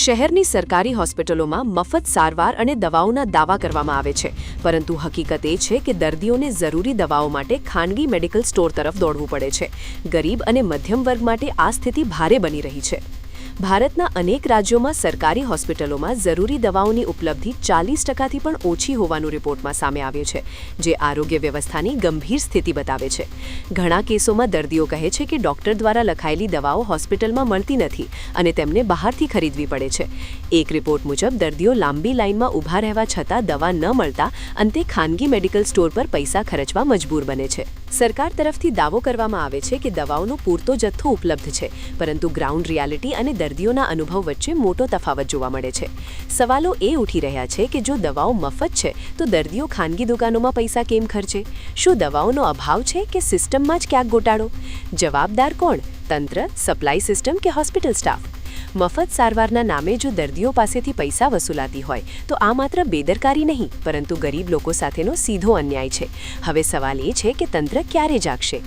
શહેરની સરકારી હોસ્પિટલોમાં મફત સારવાર અને દવાઓના દાવા કરવામાં આવે છે, પરંતુ હકીકત એ છે કે દર્દીઓને જરૂરી દવાઓ માટે ખાનગી મેડિકલ સ્ટોર તરફ દોડવું પડે છે. ગરીબ અને મધ્યમ વર્ગ માટે આ સ્થિતિ ભારે બની રહી છે. ભારતના અનેક રાજ્યોમાં સરકારી હોસ્પિટલોમાં જરૂરી દવાઓની ઉપલબ્ધિ 40%થી પણ ઓછી હોવાનું રિપોર્ટમાં સામે આવ્યું છે, જે આરોગ્ય વ્યવસ્થાની ગંભીર સ્થિતિ બતાવે છે. ઘણા કેસોમાં દર્દીઓ કહે છે કે ડોક્ટર દ્વારા લખાયેલી દવાઓ હોસ્પિટલમાં મળતી નથી અને તેમને બહારથી ખરીદવી પડે છે. એક રિપોર્ટ મુજબ દર્દીઓ લાંબી લાઇનમાં ઊભા રહેવા છતાં દવા ન મળતા અંતે ખાનગી મેડિકલ સ્ટોર પર પૈસા ખર્ચવા મજબૂર બને છે. સરકાર તરફથી દાવો કરવામાં આવે છે કે દવાઓનો પૂરતો જથ્થો ઉપલબ્ધ છે, પરંતુ ગ્રાઉન્ડ રિયાલિટી અને દર્દીઓના અનુભવ વચ્ચે મોટો તફાવત જોવા મળે છે. સવાલો એ ઉઠી રહ્યા છે કે જો દવાઓ મફત છે તો દર્દીઓ ખાનગી દુકાનોમાં પૈસા કેમ ખર્ચે? શું દવાઓનો અભાવ છે કે સિસ્ટમમાં જ ક્યાંક ગોટાળો? જવાબદાર કોણ? તંત્ર, સપ્લાય સિસ્ટમ કે હોસ્પિટલ સ્ટાફ? મફત સારવારના નામે જો દર્દીઓ પાસેથી પૈસા વસૂલાતી હોય તો આ માત્ર બેદરકારી નહીં, પરંતુ ગરીબ લોકો સાથેનો સીધો અન્યાય છે. હવે સવાલ એ છે કે તંત્ર ક્યારે જાગશે?